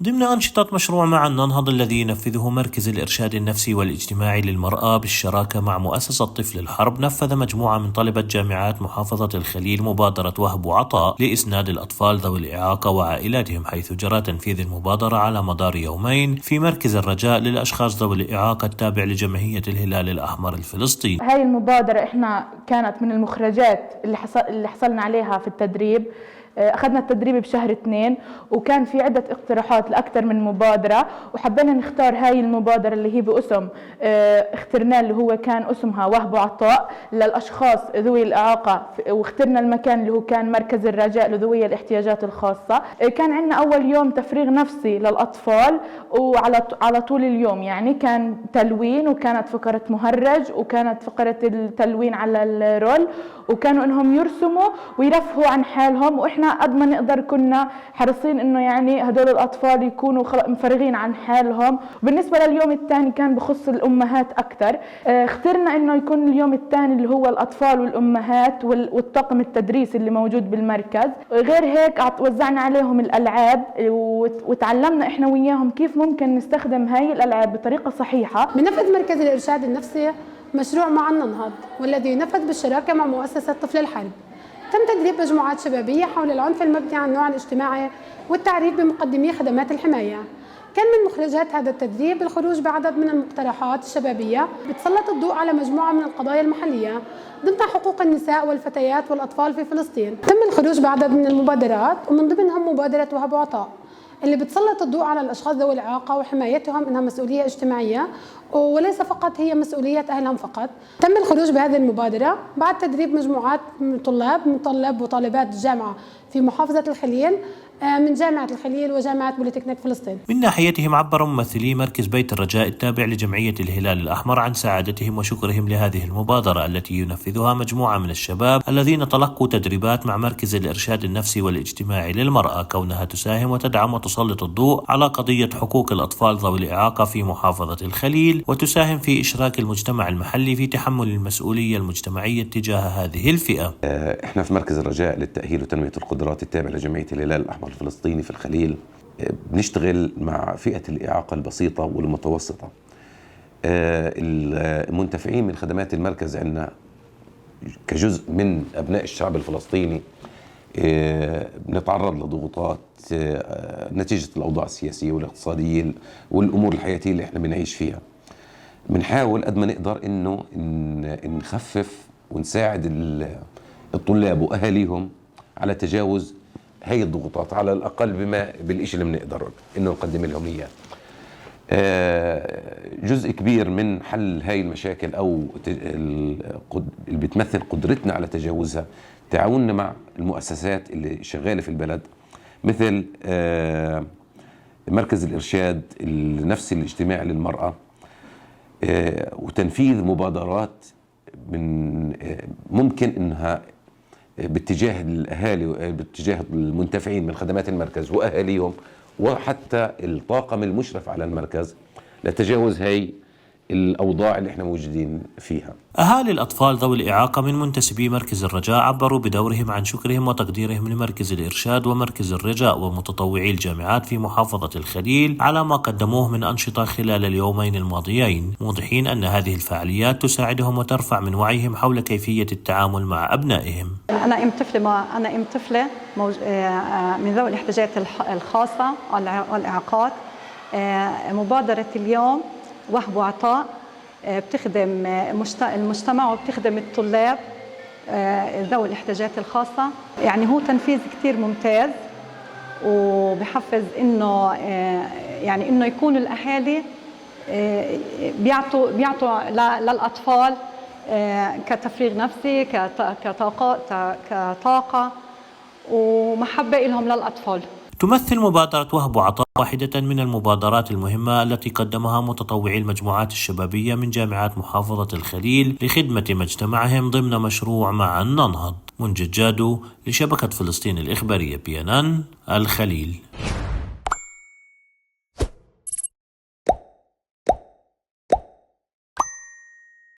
ضمن أنشطة مشروع معا ننهض الذي ينفذه مركز الإرشاد النفسي والاجتماعي للمرأة بالشراكة مع مؤسسة طفل الحرب، نفذ مجموعة من طلبة جامعات محافظة الخليل مبادرة وهب وعطاء لإسناد الأطفال ذوي الإعاقة وعائلاتهم، حيث جرى تنفيذ المبادرة على مدار يومين في مركز الرجاء للأشخاص ذوي الإعاقة التابع لجمعية الهلال الأحمر الفلسطيني. هاي المبادرة إحنا كانت من المخرجات اللي حصلنا عليها في التدريب. أخذنا التدريب بشهر 2 وكان في عدة اقتراحات لأكثر من مبادرة، وحبينا نختار هاي المبادرة اللي هي باسم اخترنا اللي هو كان اسمها وهب وعطاء للأشخاص ذوي الإعاقة، واخترنا المكان اللي هو كان مركز الرجاء لذوي الاحتياجات الخاصة. كان عندنا أول يوم تفريغ نفسي للأطفال، وعلى طول اليوم يعني كان تلوين، وكانت فقرة مهرج، وكانت فقرة التلوين على الرول، وكانوا انهم يرسموا ويرفهوا عن حالهم، واحنا قد ما نقدر كنا حريصين انه يعني هدول الاطفال يكونوا مفرغين عن حالهم. بالنسبه لليوم الثاني كان بخص الامهات اكثر، اخترنا انه يكون اليوم الثاني اللي هو الاطفال والامهات والطاقم التدريسي اللي موجود بالمركز. غير هيك وزعنا عليهم الالعاب، وتعلمنا احنا وياهم كيف ممكن نستخدم هاي الالعاب بطريقه صحيحه. بنفذ مركز الارشاد النفسي مشروع معا ننهض، والذي ينفذ بالشراكة مع مؤسسة طفل الحرب. تم تدريب مجموعات شبابية حول العنف المبني على النوع الاجتماعي والتعريف بمقدمي خدمات الحماية. كان من مخرجات هذا التدريب الخروج بعدد من المقترحات الشبابية بتسلط الضوء على مجموعة من القضايا المحلية ضمن حقوق النساء والفتيات والأطفال في فلسطين. تم الخروج بعدد من المبادرات، ومن ضمنهم مبادرة وهب وعطاء اللي بتسلط الضوء على الأشخاص ذوي الإعاقة وحمايتهم إنها مسؤولية اجتماعية وليس فقط هي مسؤولية أهلهم فقط. تم الخروج بهذه المبادرة بعد تدريب مجموعات من طلاب وطالبات الجامعة في محافظة الخليل من جامعة الخليل وجامعة بوليتكنيك فلسطين. من ناحيتهم عبر ممثلي مركز بيت الرجاء التابع لجمعية الهلال الأحمر عن سعادتهم وشكرهم لهذه المبادرة التي ينفذها مجموعة من الشباب الذين تلقوا تدريبات مع مركز الإرشاد النفسي والاجتماعي للمرأة، كونها تساهم وتدعم وتسلط الضوء على قضية حقوق الأطفال ذوي الإعاقة في محافظة الخليل، وتساهم في إشراك المجتمع المحلي في تحمل المسؤولية المجتمعية تجاه هذه الفئة. احنا في مركز الرجاء للتأهيل وتنمية القدرات التابع لجمعية الهلال الأحمر الفلسطيني في الخليل بنشتغل مع فئة الإعاقة البسيطة والمتوسطة. المنتفعين من خدمات المركز عندنا كجزء من أبناء الشعب الفلسطيني بنتعرض لضغوطات نتيجة الأوضاع السياسية والاقتصادية والأمور الحياتية اللي احنا بنعيش فيها. بنحاول قد ما نقدر إنه نخفف ونساعد الطلاب وأهاليهم على تجاوز هي الضغوطات على الأقل بالإشي اللي بنقدر إنه نقدم لهم إياه. جزء كبير من حل هاي المشاكل أو اللي بتمثل قدرتنا على تجاوزها تعاوننا مع المؤسسات اللي شغالة في البلد، مثل مركز الإرشاد النفسي الاجتماعي للمرأة، وتنفيذ مبادرات من ممكن إنها باتجاه الأهالي باتجاه المنتفعين من خدمات المركز وأهاليهم وحتى الطاقم المشرف على المركز لتجاوز هاي الأوضاع اللي احنا موجودين فيها. أهالي الأطفال ذوي الإعاقة من منتسبي مركز الرجاء عبروا بدورهم عن شكرهم وتقديرهم لمركز الإرشاد ومركز الرجاء ومتطوعي الجامعات في محافظة الخليل على ما قدموه من أنشطة خلال اليومين الماضيين، موضحين أن هذه الفعاليات تساعدهم وترفع من وعيهم حول كيفية التعامل مع أبنائهم. أنا أم طفلة من ذوي الاحتياجات الخاصة والإعاقات. مبادرة اليوم وهب وعطاء بتخدم المجتمع وبتخدم الطلاب ذوي الاحتياجات الخاصة. يعني هو تنفيذ كتير ممتاز، وبحفز إنه يعني إنه يكون الأهالي بيعطوا للأطفال كتفريغ نفسي كطاقة ومحبة لهم للأطفال. تمثل مبادرة وهب وعطاء واحدة من المبادرات المهمة التي قدمها متطوعي المجموعات الشبابية من جامعات محافظة الخليل لخدمة مجتمعهم ضمن مشروع معا ننهض. منجد جادو لشبكة فلسطين الإخبارية BNN الخليل.